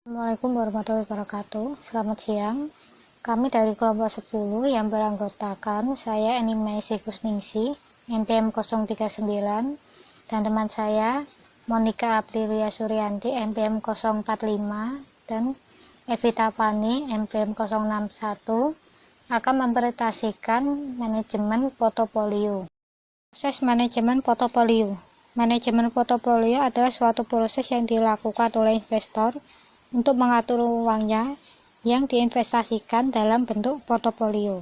Assalamualaikum warahmatullahi wabarakatuh. Selamat siang. Kami dari kelompok 10 yang beranggotakan saya Eni Kusningsi, NPM 039, dan teman saya Monica Aprilia Suryanti, NPM 045, dan Evita Pani, NPM 061, akan mempresentasikan manajemen portofolio. Proses manajemen portofolio. Manajemen portofolio adalah suatu proses yang dilakukan oleh investor untuk mengatur uangnya yang diinvestasikan dalam bentuk portofolio.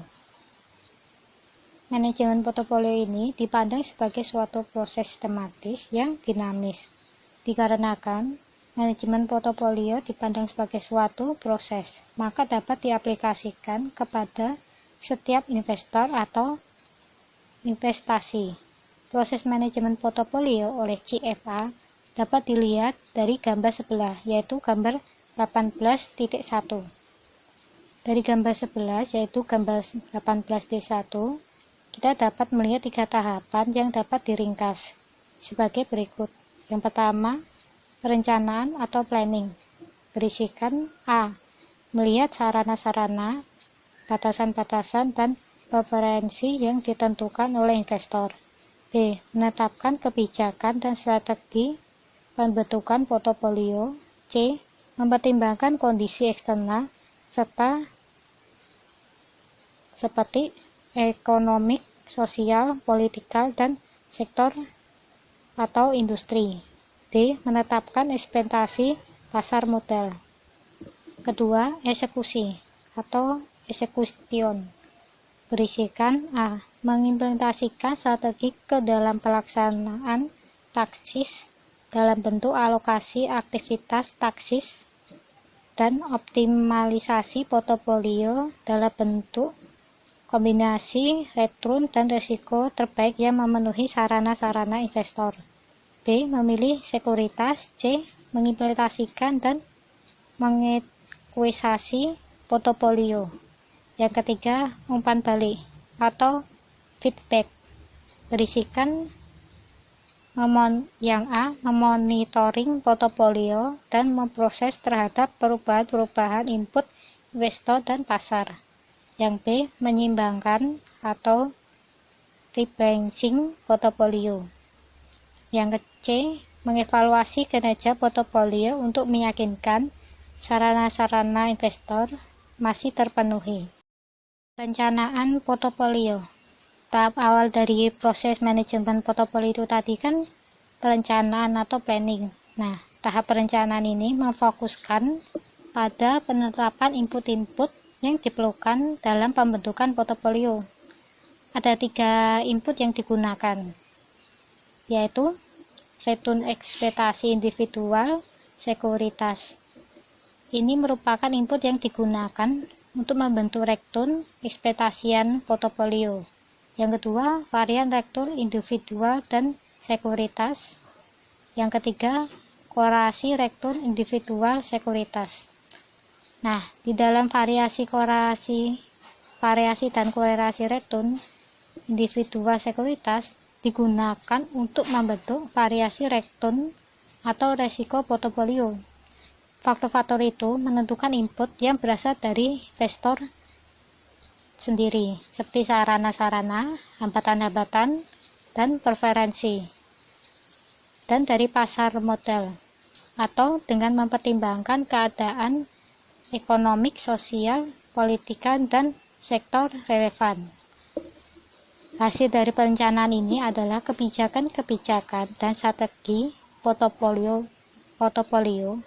Manajemen portofolio ini dipandang sebagai suatu proses sistematis yang dinamis. Dikarenakan manajemen portofolio dipandang sebagai suatu proses, maka dapat diaplikasikan kepada setiap investor atau investasi. Proses manajemen portofolio oleh CFA dapat dilihat dari gambar sebelah, yaitu gambar 18.1. Dari gambar 11, yaitu gambar 18.1, kita dapat melihat 3 tahapan yang dapat diringkas sebagai berikut. Yang pertama, perencanaan atau planning, berisikan A. Melihat sarana-sarana, batasan-batasan, dan preferensi yang ditentukan oleh investor. B. Menetapkan kebijakan dan strategi pembentukan portofolio. C. Mempertimbangkan kondisi eksternal serta seperti ekonomi, sosial, politikal, dan sektor atau industri. D. Menetapkan ekspektasi pasar modal. Kedua, eksekusi atau execution, berisikan A. Mengimplementasikan strategi ke dalam pelaksanaan taksis dalam bentuk alokasi aktivitas taksis dan optimalisasi portofolio dalam bentuk kombinasi return dan risiko terbaik yang memenuhi sarana-sarana investor. B. Memilih sekuritas. C. Mengimplementasikan dan mengekuisasi portofolio. Yang ketiga, umpan balik atau feedback, berisikan yang A. Memonitoring portofolio dan memproses terhadap perubahan-perubahan input investor dan pasar. Yang B. Menyimbangkan atau rebalancing portofolio. Yang C. Mengevaluasi kinerja portofolio untuk meyakinkan sarana-sarana investor masih terpenuhi. Perencanaan portofolio. Tahap awal dari proses manajemen portofolio itu tadi kan perencanaan atau planning. Nah, tahap perencanaan ini memfokuskan pada penetapan input-input yang diperlukan dalam pembentukan portofolio. Ada 3 input yang digunakan, yaitu return ekspektasi individual, sekuritas. Ini merupakan input yang digunakan untuk membentuk return ekspektasian portofolio. Yang kedua, varian return individual dan sekuritas. Yang ketiga, korelasi return individual sekuritas. Nah, di dalam variasi dan korelasi return individual sekuritas digunakan untuk membentuk variasi return atau resiko portofolio. Faktor-faktor itu menentukan input yang berasal dari investor sendiri, seperti sarana-sarana, hambatan-hambatan, dan preferensi, dan dari pasar modal, atau dengan mempertimbangkan keadaan ekonomik, sosial, politika, dan sektor relevan. Hasil dari perencanaan ini adalah kebijakan-kebijakan dan strategi portofolio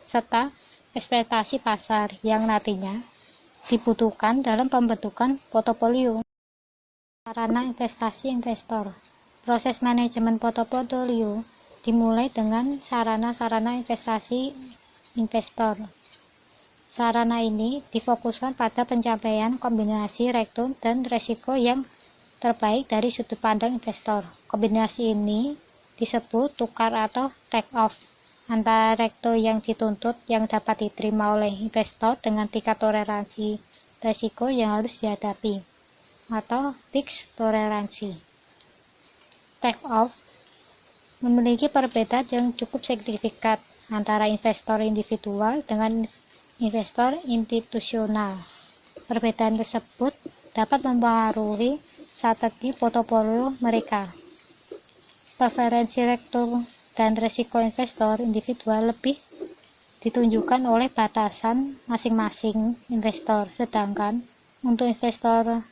serta ekspektasi pasar yang nantinya dibutuhkan dalam pembentukan portofolio. Sarana investasi investor. Proses manajemen portofolio dimulai dengan sarana-sarana investasi investor. Sarana ini difokuskan pada pencapaian kombinasi return dan resiko yang terbaik dari sudut pandang investor. Kombinasi ini disebut tukar atau take off antara return yang dituntut yang dapat diterima oleh investor dengan tingkat toleransi resiko yang harus dihadapi, atau risk toleransi. Take off memiliki perbedaan yang cukup signifikan antara investor individual dengan investor institusional. Perbedaan tersebut dapat mempengaruhi strategi portofolio mereka. Preferensi rektor dan risiko investor individual lebih ditunjukkan oleh batasan masing-masing investor, sedangkan untuk investor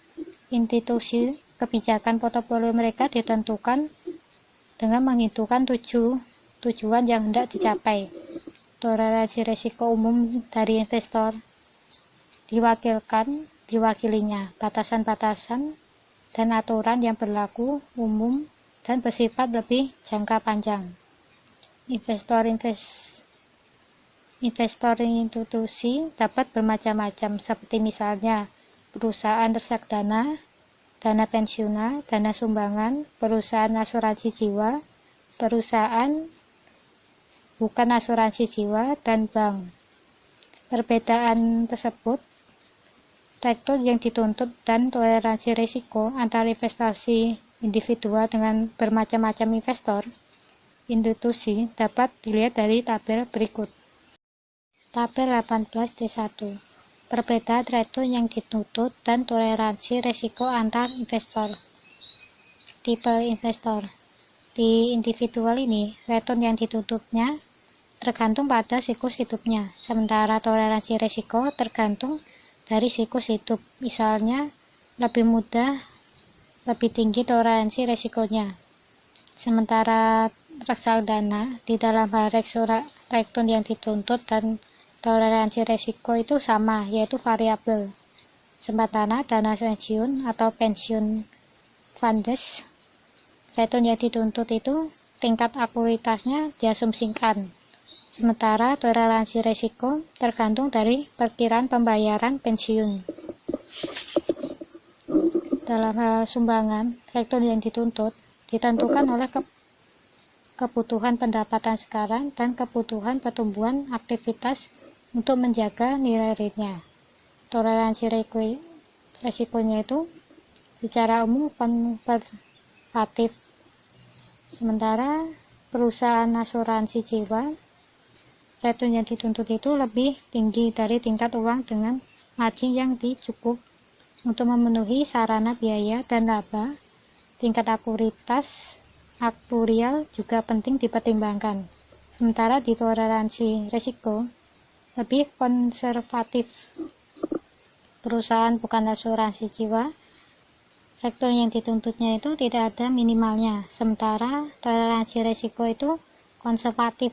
institusi, kebijakan portofolio mereka ditentukan dengan menghitungkan tujuan yang hendak dicapai. Toleransi risiko umum dari investor diwakilinya batasan-batasan dan aturan yang berlaku umum dan bersifat lebih jangka panjang. Investor institusi dapat bermacam-macam, seperti misalnya perusahaan reksadana, dana pensiunan, dana sumbangan, perusahaan asuransi jiwa, perusahaan bukan asuransi jiwa, dan bank. Perbedaan tersebut, rektor yang dituntut dan toleransi risiko antara investasi individual dengan bermacam-macam investor institusi dapat dilihat dari tabel berikut. Tabel 18D1. Perbedaan rektor yang dituntut dan toleransi risiko antar investor. Tipe investor. Di individual ini, return yang dituntutnya tergantung pada siklus hidupnya, sementara toleransi risiko tergantung dari siklus hidup. Misalnya, lebih mudah, lebih tinggi toleransi risikonya. Sementara reksadana, di dalam hal return yang dituntut dan toleransi risiko itu sama, yaitu variabel. Sementara dana pensiun atau pensiun funds, return yang dituntut itu tingkat akuritasnya diasumsikan. Sementara toleransi risiko tergantung dari perkiraan pembayaran pensiun. Dalam hal sumbangan, return yang dituntut ditentukan oleh kebutuhan pendapatan sekarang dan kebutuhan pertumbuhan aktivitas untuk menjaga nilai realnya. Toleransi risikonya itu secara umum konservatif. Sementara perusahaan asuransi jiwa, return yang dituntut itu lebih tinggi dari tingkat uang dengan margin yang cukup untuk memenuhi sarana biaya dan laba. Tingkat aktuarial juga penting dipertimbangkan. Sementara di toleransi risiko lebih konservatif. Perusahaan bukan asuransi jiwa, return yang dituntutnya itu tidak ada minimalnya, sementara toleransi risiko itu konservatif.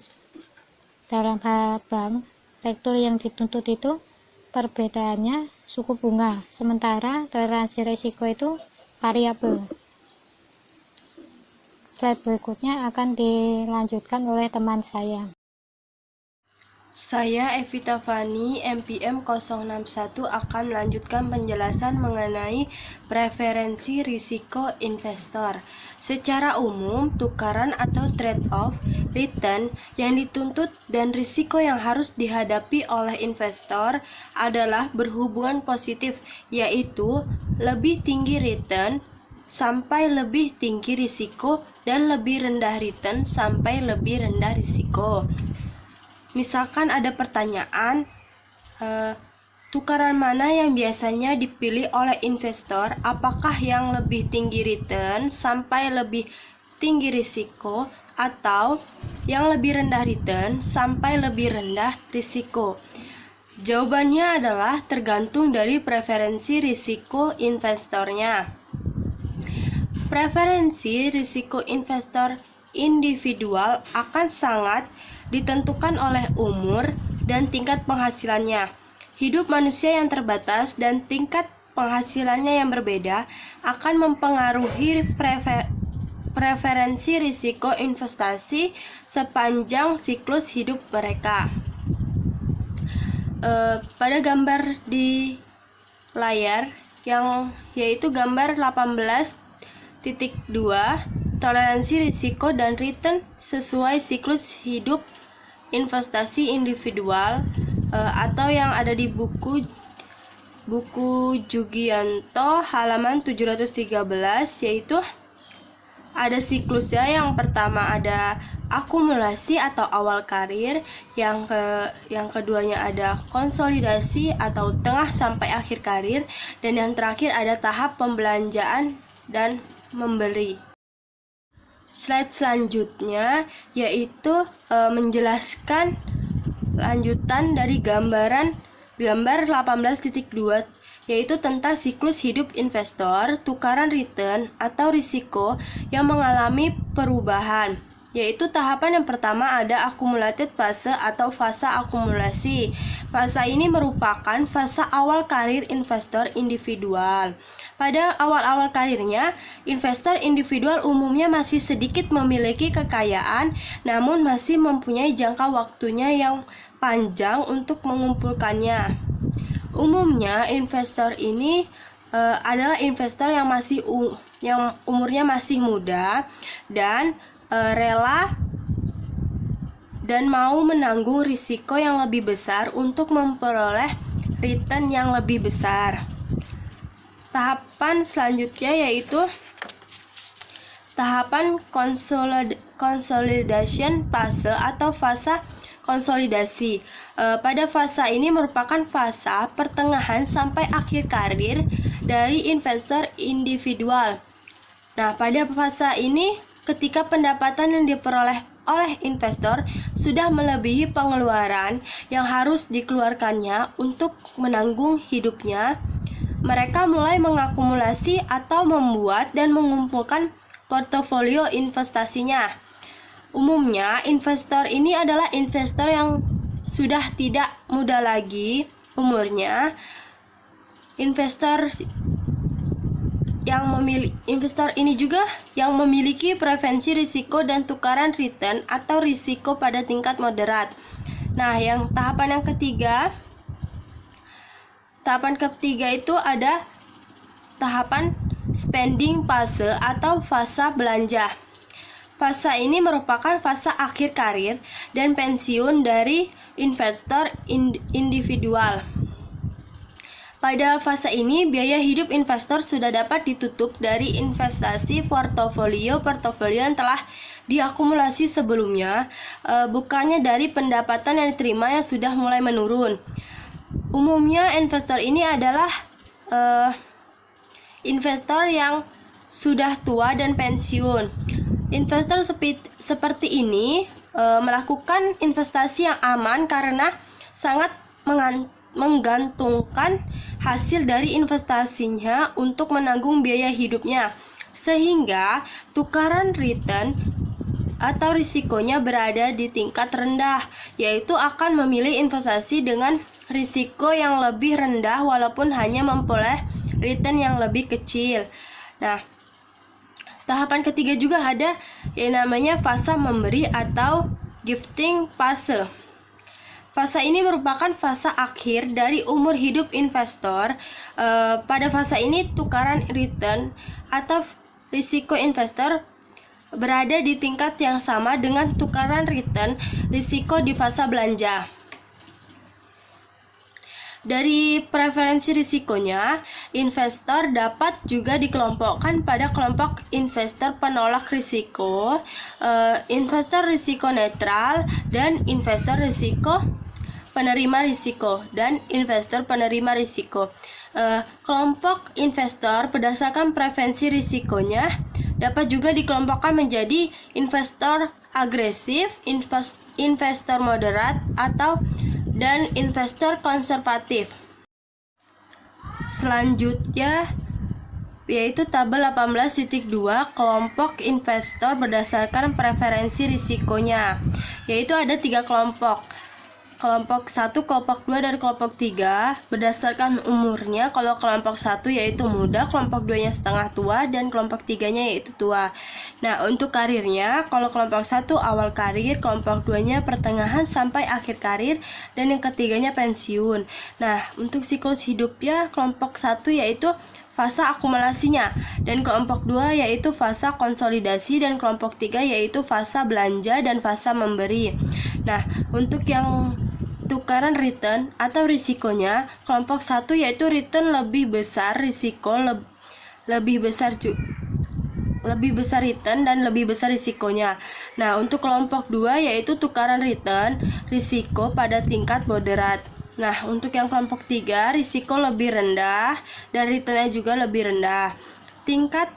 Dalam hal bank, return yang dituntut itu perbedaannya suku bunga, sementara toleransi risiko itu variabel. Slide berikutnya akan dilanjutkan oleh teman saya. Saya Evita Fani, MPM 061 akan melanjutkan penjelasan mengenai preferensi risiko investor. Secara umum, tukaran atau trade-off return yang dituntut dan risiko yang harus dihadapi oleh investor adalah berhubungan positif, yaitu lebih tinggi return sampai lebih tinggi risiko dan lebih rendah return sampai lebih rendah risiko. Misalkan ada pertanyaan, tukaran mana yang biasanya dipilih oleh investor, apakah yang lebih tinggi return sampai lebih tinggi risiko, atau yang lebih rendah return sampai lebih rendah risiko? Jawabannya adalah tergantung dari preferensi risiko investornya. Preferensi risiko investor individual akan sangat ditentukan oleh umur dan tingkat penghasilannya. Hidup manusia yang terbatas dan tingkat penghasilannya yang berbeda akan mempengaruhi preferensi risiko investasi sepanjang siklus hidup mereka. Pada gambar di layar yaitu gambar 18.2, toleransi risiko dan return sesuai siklus hidup investasi individual, atau yang ada di buku Jugianto halaman 713, yaitu ada siklusnya. Yang pertama ada akumulasi atau awal karir, yang keduanya ada konsolidasi atau tengah sampai akhir karir, dan yang terakhir ada tahap pembelanjaan dan memberi. Slide selanjutnya yaitu menjelaskan lanjutan dari gambar 18.2, yaitu tentang siklus hidup investor, tukaran return atau risiko yang mengalami perubahan. Yaitu tahapan yang pertama ada accumulated fase atau fase akumulasi. Fase ini merupakan fase awal karir investor individual. Pada awal-awal karirnya, investor individual umumnya masih sedikit memiliki kekayaan, namun masih mempunyai jangka waktunya yang panjang untuk mengumpulkannya. Umumnya, investor ini adalah investor yang umurnya masih muda dan rela dan mau menanggung risiko yang lebih besar untuk memperoleh return yang lebih besar. Tahapan selanjutnya yaitu tahapan consolidation fase atau fase konsolidasi. Pada fase ini merupakan fase pertengahan sampai akhir karir dari investor individual. Nah, pada fase ini ketika pendapatan yang diperoleh oleh investor sudah melebihi pengeluaran yang harus dikeluarkannya untuk menanggung hidupnya, mereka mulai mengakumulasi atau membuat dan mengumpulkan portofolio investasinya. Umumnya, investor ini adalah investor yang sudah tidak muda lagi umurnya. Investor ini juga yang memiliki preferensi risiko dan tukaran return atau risiko pada tingkat moderat. Nah, tahapan ketiga itu ada tahapan spending fase atau fase belanja. Fase ini merupakan fase akhir karir dan pensiun dari investor individual. Pada fase ini, biaya hidup investor sudah dapat ditutup dari investasi portofolio yang telah diakumulasi sebelumnya, bukannya dari pendapatan yang diterima yang sudah mulai menurun. Umumnya, investor ini adalah investor yang sudah tua dan pensiun. Investor seperti ini melakukan investasi yang aman karena sangat menggantungkan hasil dari investasinya untuk menanggung biaya hidupnya, sehingga tukaran return atau risikonya berada di tingkat rendah, yaitu akan memilih investasi dengan risiko yang lebih rendah walaupun hanya memperoleh return yang lebih kecil. Nah, tahapan ketiga juga ada yang namanya fase memberi atau gifting fase. Fase ini merupakan fase akhir dari umur hidup investor. Pada fase ini tukaran return atau risiko investor berada di tingkat yang sama dengan tukaran return risiko di fase belanja. Dari preferensi risikonya, investor dapat juga dikelompokkan pada kelompok investor penolak risiko, investor risiko netral, dan investor risiko penerima risiko, dan investor penerima risiko. Kelompok investor berdasarkan preferensi risikonya dapat juga dikelompokkan menjadi investor agresif, investor moderat, dan investor konservatif. Selanjutnya yaitu tabel 18.2 kelompok investor berdasarkan preferensi risikonya, yaitu ada 3 kelompok. Kelompok 1, kelompok 2, dan kelompok 3 berdasarkan umurnya. Kalau kelompok 1 yaitu muda, kelompok 2 nya setengah tua, dan kelompok 3 nya yaitu tua. Nah, untuk karirnya, kalau kelompok 1 awal karir, kelompok 2 nya pertengahan sampai akhir karir, dan yang ketiganya pensiun. Nah, untuk siklus hidupnya, kelompok 1 yaitu fase akumulasinya, dan kelompok 2 yaitu fase konsolidasi, dan kelompok 3 yaitu fase belanja dan fase memberi. Nah, untuk yang tukaran return atau risikonya, kelompok 1 yaitu return lebih besar, risiko lebih besar lebih besar return dan lebih besar risikonya. Nah, untuk kelompok 2 yaitu tukaran return, risiko pada tingkat moderat. Nah, untuk yang kelompok 3 risiko lebih rendah dan returnnya juga lebih rendah. Tingkat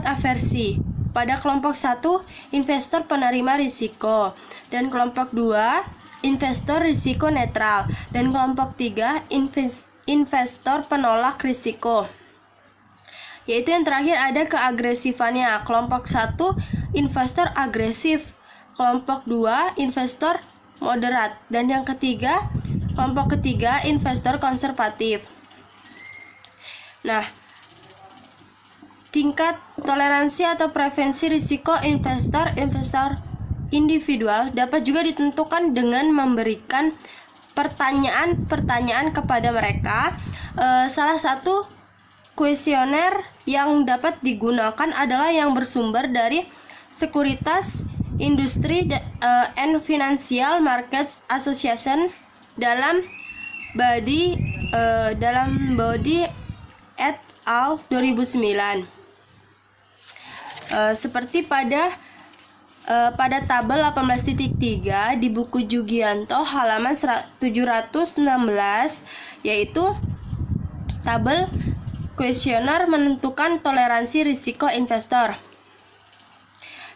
aversi. Pada kelompok 1, investor penerima risiko, dan kelompok 2, investor risiko netral, dan kelompok 3, investor penolak risiko. Yaitu yang terakhir ada keagresifannya. Kelompok 1, investor agresif, kelompok 2, investor moderat, dan yang ketiga, kelompok ketiga, investor konservatif. Nah, tingkat toleransi atau preferensi risiko investor individual dapat juga ditentukan dengan memberikan pertanyaan-pertanyaan kepada mereka. Salah satu kuesioner yang dapat digunakan adalah yang bersumber dari Sekuritas Industri and Financial Markets Association dalam Body et al. 2009. Seperti pada tabel 18.3 di buku Jugianto halaman 716, yaitu tabel kuesioner menentukan toleransi risiko investor.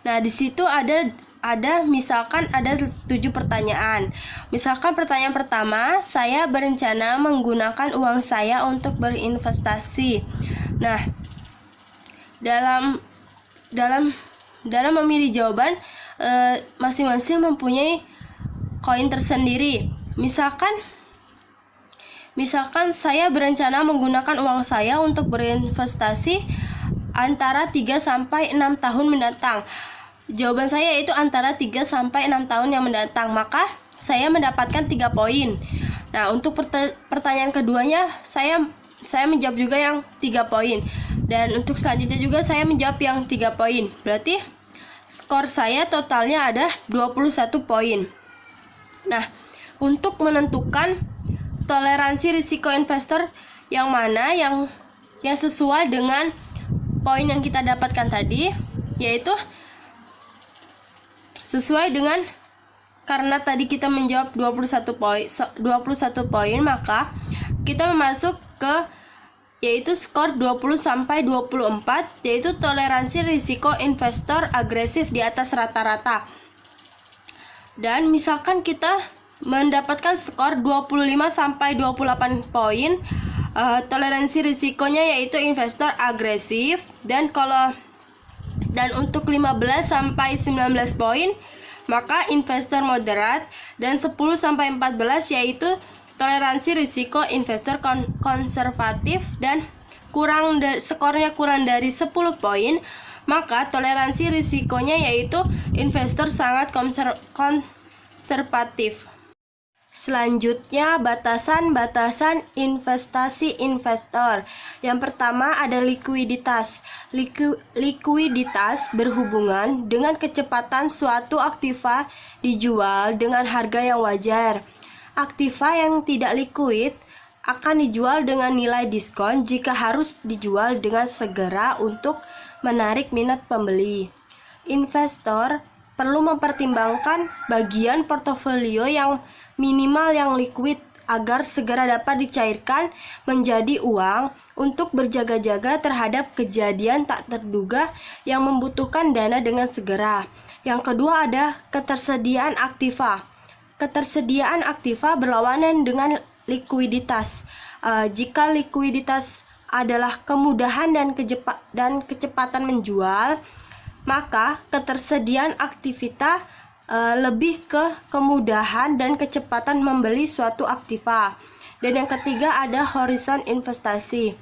Nah, di situ ada misalkan ada 7 pertanyaan. Misalkan pertanyaan pertama, saya berencana menggunakan uang saya untuk berinvestasi. Nah, dalam memilih jawaban, masing-masing mempunyai koin tersendiri. Misalkan saya berencana menggunakan uang saya untuk berinvestasi antara 3 sampai 6 tahun mendatang. Jawaban saya yaitu antara 3 sampai 6 tahun yang mendatang, maka saya mendapatkan 3 poin. Nah, untuk pertanyaan keduanya saya menjawab juga yang 3 poin. Dan untuk selanjutnya juga saya menjawab yang 3 poin. Berarti skor saya totalnya ada 21 poin. Nah, untuk menentukan toleransi risiko investor yang mana yang sesuai dengan poin yang kita dapatkan tadi, yaitu sesuai dengan, karena tadi kita menjawab 21 poin, maka kita masuk ke yaitu skor 20 sampai 24, yaitu toleransi risiko investor agresif di atas rata-rata. Dan misalkan kita mendapatkan skor 25 sampai 28 poin, toleransi risikonya yaitu investor agresif, dan untuk 15 sampai 19 poin maka investor moderat, dan 10 sampai 14 yaitu toleransi risiko investor konservatif, dan skornya kurang dari 10 poin maka toleransi risikonya yaitu investor sangat konservatif. Selanjutnya, batasan-batasan investasi investor. Yang pertama ada likuiditas. Likuiditas berhubungan dengan kecepatan suatu aktiva dijual dengan harga yang wajar. Aktiva yang tidak likuid akan dijual dengan nilai diskon jika harus dijual dengan segera untuk menarik minat pembeli. Investor perlu mempertimbangkan bagian portofolio yang minimal yang liquid agar segera dapat dicairkan menjadi uang untuk berjaga-jaga terhadap kejadian tak terduga yang membutuhkan dana dengan segera. Yang kedua ada ketersediaan aktiva. Ketersediaan aktiva berlawanan dengan likuiditas. Jika likuiditas adalah kemudahan dan kecepatan menjual, maka ketersediaan aktiva lebih ke kemudahan dan kecepatan membeli suatu aktiva. Dan yang ketiga ada horizon investasi.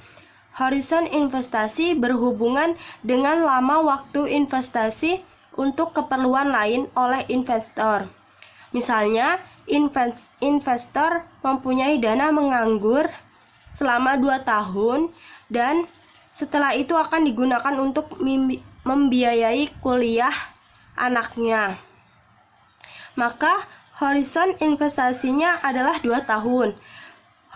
Horizon investasi berhubungan dengan lama waktu investasi untuk keperluan lain oleh investor. Misalnya, investor mempunyai dana menganggur selama 2 tahun dan setelah itu akan digunakan untuk membiayai kuliah anaknya. Maka horizon investasinya adalah 2 tahun.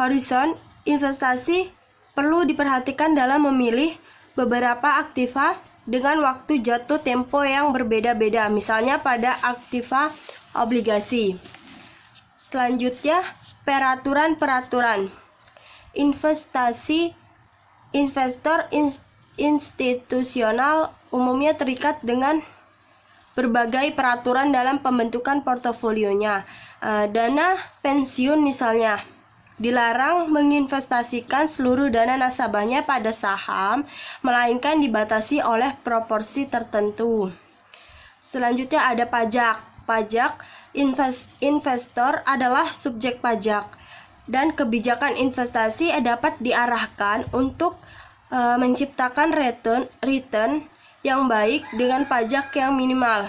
Horizon investasi perlu diperhatikan dalam memilih beberapa aktiva dengan waktu jatuh tempo yang berbeda-beda, misalnya pada aktiva obligasi. Selanjutnya, peraturan-peraturan. Investor institusional umumnya terikat dengan berbagai peraturan dalam pembentukan portofolionya. Dana pensiun misalnya dilarang menginvestasikan seluruh dana nasabahnya pada saham, melainkan dibatasi oleh proporsi tertentu. Selanjutnya ada pajak. Investor adalah subjek pajak, dan kebijakan investasi dapat diarahkan untuk menciptakan return yang baik dengan pajak yang minimal.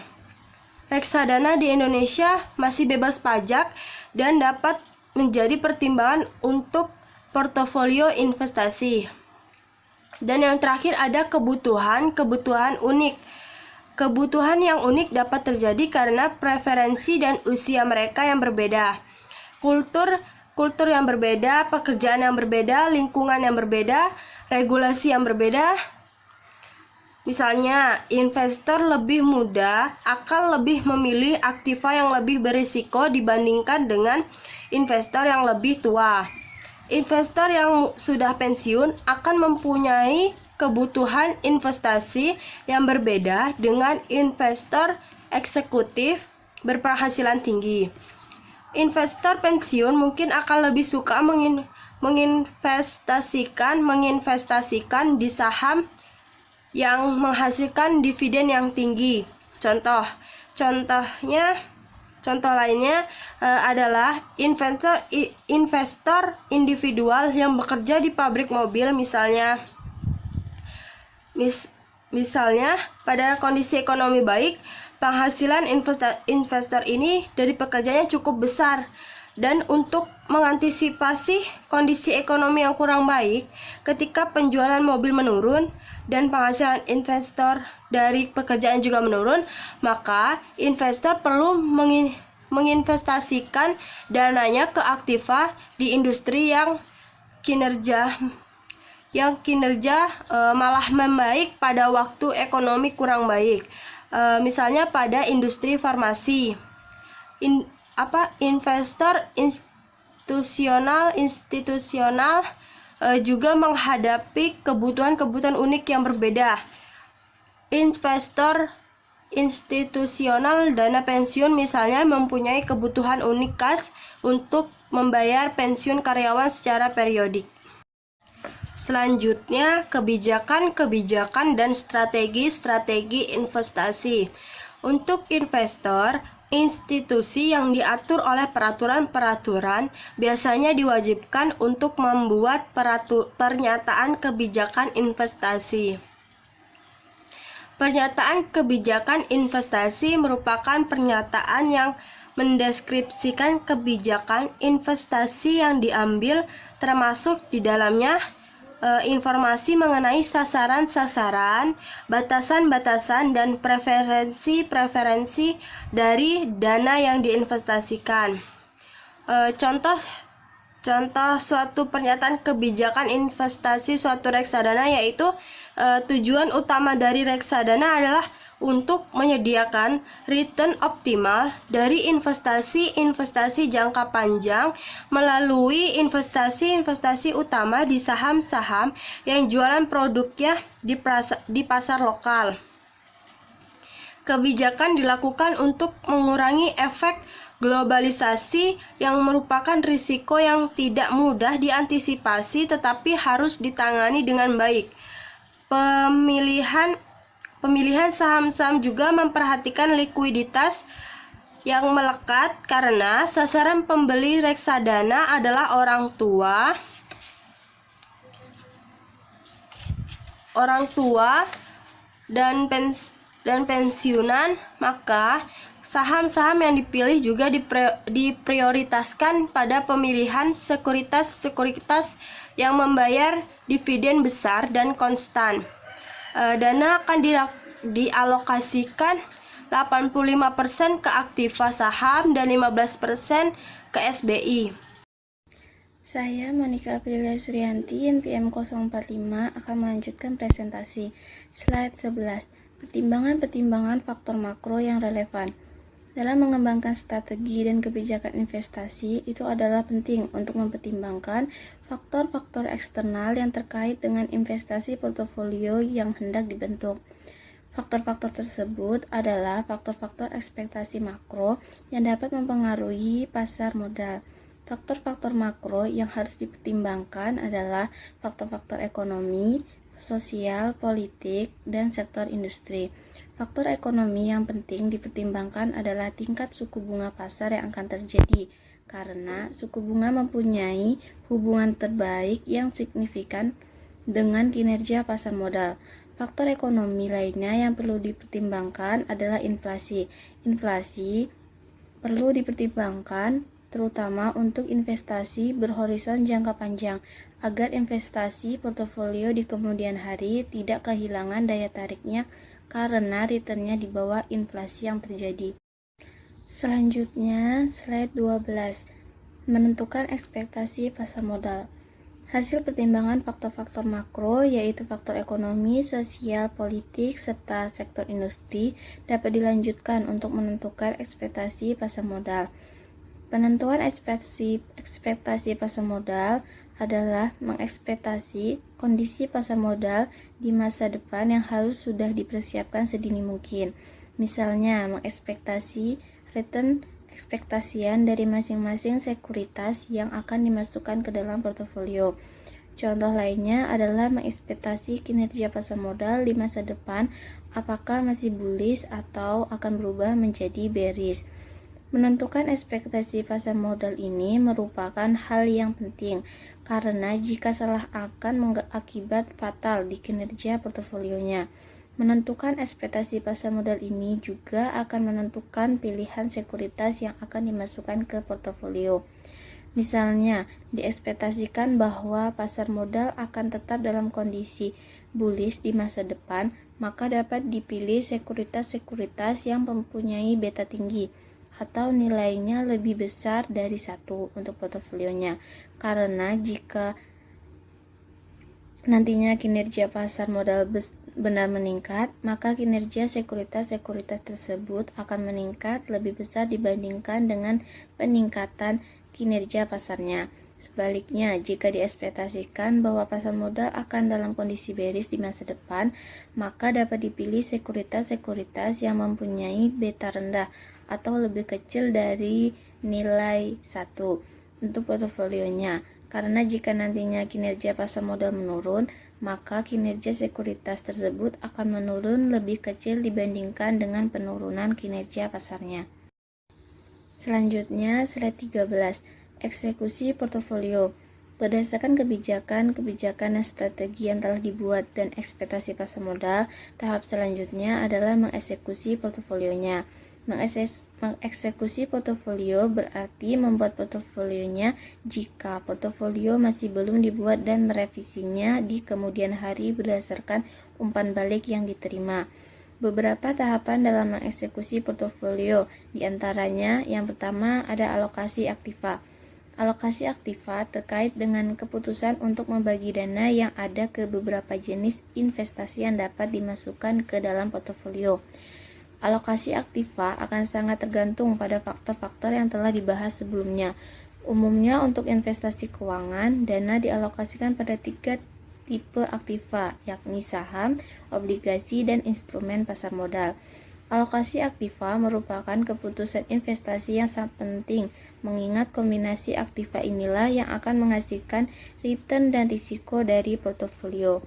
Reksadana di Indonesia masih bebas pajak dan dapat menjadi pertimbangan untuk portofolio investasi. Dan yang terakhir ada kebutuhan unik. Kebutuhan yang unik dapat terjadi karena preferensi dan usia mereka yang berbeda. Kultur yang berbeda, pekerjaan yang berbeda, lingkungan yang berbeda, regulasi yang berbeda. Misalnya, investor lebih muda akan lebih memilih aktiva yang lebih berisiko dibandingkan dengan investor yang lebih tua. Investor yang sudah pensiun akan mempunyai kebutuhan investasi yang berbeda dengan investor eksekutif berpenghasilan tinggi. Investor pensiun mungkin akan lebih suka menginvestasikan di saham yang menghasilkan dividen yang tinggi. Contoh lainnya adalah investor individual yang bekerja di pabrik mobil misalnya. Misalnya pada kondisi ekonomi baik, penghasilan investor ini dari pekerjaannya cukup besar. Dan untuk mengantisipasi kondisi ekonomi yang kurang baik, ketika penjualan mobil menurun dan penghasilan investor dari pekerjaan juga menurun, maka investor perlu menginvestasikan dananya ke aktiva di industri yang kinerja malah membaik pada waktu ekonomi kurang baik. Misalnya pada industri farmasi. Investor institusional juga menghadapi kebutuhan unik yang berbeda. Investor institusional dana pensiun misalnya mempunyai kebutuhan unik khas untuk membayar pensiun karyawan secara periodik. Selanjutnya, kebijakan dan strategi investasi. Untuk investor, institusi yang diatur oleh peraturan-peraturan biasanya diwajibkan untuk membuat pernyataan kebijakan investasi. Pernyataan kebijakan investasi merupakan pernyataan yang mendeskripsikan kebijakan investasi yang diambil, termasuk di dalamnya informasi mengenai sasaran-sasaran, batasan-batasan, dan preferensi-preferensi dari dana yang diinvestasikan. Contoh suatu pernyataan kebijakan investasi suatu reksadana yaitu tujuan utama dari reksadana adalah untuk menyediakan return optimal dari investasi jangka panjang melalui investasi utama di saham-saham yang jualan produknya di pasar lokal. Kebijakan dilakukan untuk mengurangi efek globalisasi yang merupakan risiko yang tidak mudah diantisipasi tetapi harus ditangani dengan baik. Pemilihan saham-saham juga memperhatikan likuiditas yang melekat karena sasaran pembeli reksadana adalah orang tua dan pensiunan, maka saham-saham yang dipilih juga diprioritaskan pada pemilihan sekuritas yang membayar dividen besar dan konstan. Dana akan dialokasikan 85% ke aktiva saham dan 15% ke SBI. Saya Monica Aprilia Suryanti, NPM 045 akan melanjutkan presentasi. Slide 11. Pertimbangan-pertimbangan faktor makro yang relevan. Dalam mengembangkan strategi dan kebijakan investasi, itu adalah penting untuk mempertimbangkan faktor-faktor eksternal yang terkait dengan investasi portofolio yang hendak dibentuk. Faktor-faktor tersebut adalah faktor-faktor ekspektasi makro yang dapat mempengaruhi pasar modal. Faktor-faktor makro yang harus dipertimbangkan adalah faktor-faktor ekonomi, sosial, politik, dan sektor industri. Faktor ekonomi yang penting dipertimbangkan adalah tingkat suku bunga pasar yang akan terjadi, karena suku bunga mempunyai hubungan terbaik yang signifikan dengan kinerja pasar modal. Faktor ekonomi lainnya yang perlu dipertimbangkan adalah inflasi. Inflasi perlu dipertimbangkan terutama untuk investasi berhorizon jangka panjang, agar investasi portofolio di kemudian hari tidak kehilangan daya tariknya karena returnnya di bawah inflasi yang terjadi. Selanjutnya, slide 12. Menentukan ekspektasi pasar modal. Hasil pertimbangan faktor-faktor makro, yaitu faktor ekonomi, sosial, politik, serta sektor industri, dapat dilanjutkan untuk menentukan ekspektasi pasar modal. Penentuan ekspektasi pasar modal adalah mengekspektasi kondisi pasar modal di masa depan yang harus sudah dipersiapkan sedini mungkin. Misalnya, mengekspektasi return ekspektasian dari masing-masing sekuritas yang akan dimasukkan ke dalam portofolio. Contoh lainnya adalah mengekspektasi kinerja pasar modal di masa depan, apakah masih bullish atau akan berubah menjadi bearish. Menentukan ekspektasi pasar modal ini merupakan hal yang penting, karena jika salah akan mengakibat fatal di kinerja portofolionya. Menentukan ekspektasi pasar modal ini juga akan menentukan pilihan sekuritas yang akan dimasukkan ke portofolio. Misalnya, diekspektasikan bahwa pasar modal akan tetap dalam kondisi bullish di masa depan, maka dapat dipilih sekuritas-sekuritas yang mempunyai beta tinggi atau nilainya lebih besar dari 1 untuk portofolionya. Karena jika nantinya kinerja pasar modal benar meningkat, maka kinerja sekuritas-sekuritas tersebut akan meningkat lebih besar dibandingkan dengan peningkatan kinerja pasarnya. Sebaliknya, jika diekspektasikan bahwa pasar modal akan dalam kondisi bearish di masa depan, maka dapat dipilih sekuritas-sekuritas yang mempunyai beta rendah atau lebih kecil dari nilai 1 untuk portofolionya. Karena jika nantinya kinerja pasar modal menurun, maka kinerja sekuritas tersebut akan menurun lebih kecil dibandingkan dengan penurunan kinerja pasarnya. Selanjutnya, slide 13. Eksekusi portofolio. Berdasarkan kebijakan dan strategi yang telah dibuat dan ekspektasi pasar modal, tahap selanjutnya adalah mengeksekusi portofolionya. Mengeksekusi portofolio berarti membuat portofolionya jika portofolio masih belum dibuat dan merevisinya di kemudian hari berdasarkan umpan balik yang diterima. Beberapa tahapan dalam mengeksekusi portofolio, diantaranya yang pertama ada alokasi aktiva. Alokasi aktiva terkait dengan keputusan untuk membagi dana yang ada ke beberapa jenis investasi yang dapat dimasukkan ke dalam portofolio. Alokasi aktiva akan sangat tergantung pada faktor-faktor yang telah dibahas sebelumnya. Umumnya untuk investasi keuangan, dana dialokasikan pada 3 tipe aktiva, yakni saham, obligasi, dan instrumen pasar modal. Alokasi aktiva merupakan keputusan investasi yang sangat penting, mengingat kombinasi aktiva inilah yang akan menghasilkan return dan risiko dari portofolio.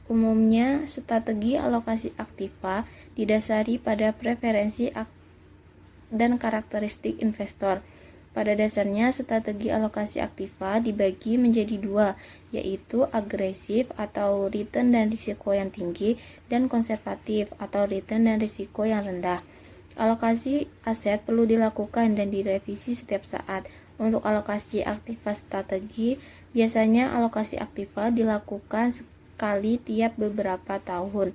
Umumnya, strategi alokasi aktiva didasari pada preferensi dan karakteristik investor. Pada dasarnya, strategi alokasi aktiva dibagi menjadi 2, yaitu agresif atau return dan risiko yang tinggi, dan konservatif atau return dan risiko yang rendah. Alokasi aset perlu dilakukan dan direvisi setiap saat. Untuk alokasi aktiva strategi, biasanya alokasi aktiva dilakukan sekali tiap beberapa tahun.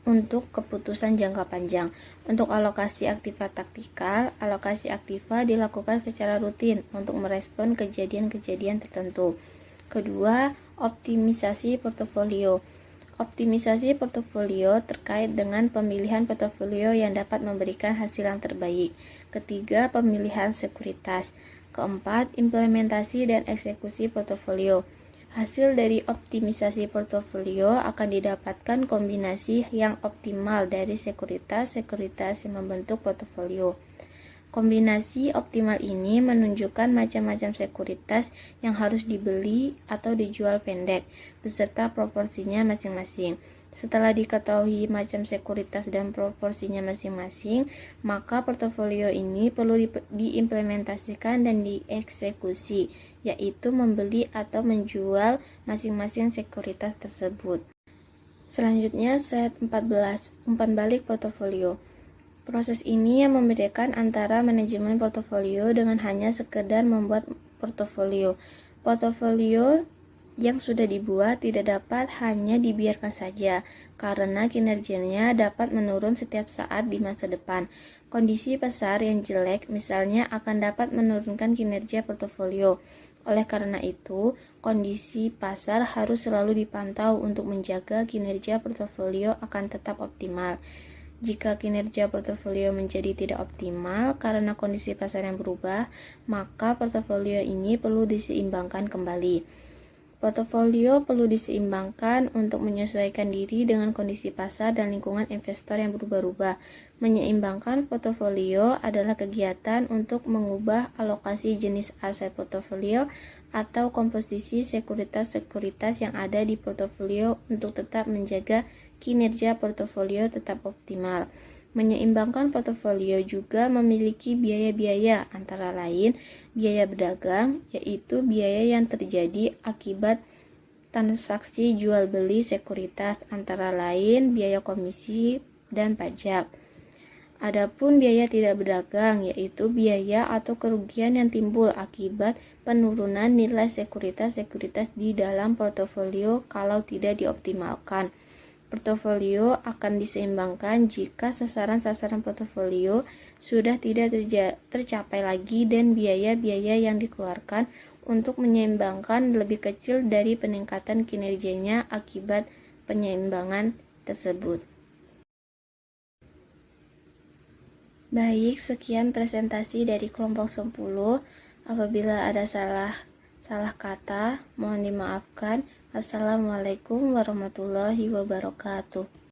untuk keputusan jangka panjang. Untuk alokasi aktiva taktikal, alokasi aktiva dilakukan secara rutin untuk merespon kejadian-kejadian tertentu. Kedua, optimisasi portofolio. Optimisasi portofolio terkait dengan pemilihan portofolio yang dapat memberikan hasil yang terbaik. Ketiga, pemilihan sekuritas. Keempat, implementasi dan eksekusi portofolio. Hasil dari optimisasi portofolio akan didapatkan kombinasi yang optimal dari sekuritas-sekuritas yang membentuk portofolio. Kombinasi optimal ini menunjukkan macam-macam sekuritas yang harus dibeli atau dijual pendek, beserta proporsinya masing-masing. Setelah diketahui macam sekuritas dan proporsinya masing-masing, maka portofolio ini perlu diimplementasikan dan dieksekusi, yaitu membeli atau menjual masing-masing sekuritas tersebut. Selanjutnya, slide 14, umpan balik portofolio. Proses ini yang membedakan antara manajemen portofolio dengan hanya sekedar membuat portofolio. Portofolio yang sudah dibuat tidak dapat hanya dibiarkan saja, karena kinerjanya dapat menurun setiap saat di masa depan. Kondisi pasar yang jelek misalnya akan dapat menurunkan kinerja portofolio. Oleh karena itu, kondisi pasar harus selalu dipantau untuk menjaga kinerja portofolio akan tetap optimal. Jika kinerja portofolio menjadi tidak optimal karena kondisi pasar yang berubah, maka portofolio ini perlu diseimbangkan kembali. Portofolio perlu diseimbangkan untuk menyesuaikan diri dengan kondisi pasar dan lingkungan investor yang berubah-ubah. Menyeimbangkan portofolio adalah kegiatan untuk mengubah alokasi jenis aset portofolio atau komposisi sekuritas-sekuritas yang ada di portofolio untuk tetap menjaga kinerja portofolio tetap optimal. Menyeimbangkan portofolio juga memiliki biaya-biaya, antara lain biaya berdagang, yaitu biaya yang terjadi akibat transaksi jual beli sekuritas, antara lain biaya komisi dan pajak. Adapun biaya tidak berdagang, yaitu biaya atau kerugian yang timbul akibat penurunan nilai sekuritas-sekuritas di dalam portofolio kalau tidak dioptimalkan. Portofolio akan diseimbangkan jika sasaran-sasaran portofolio sudah tidak tercapai lagi dan biaya-biaya yang dikeluarkan untuk menyeimbangkan lebih kecil dari peningkatan kinerjanya akibat penyeimbangan tersebut. Baik, sekian presentasi dari kelompok 10. Apabila ada salah kata, mohon dimaafkan. Assalamualaikum warahmatullahi wabarakatuh.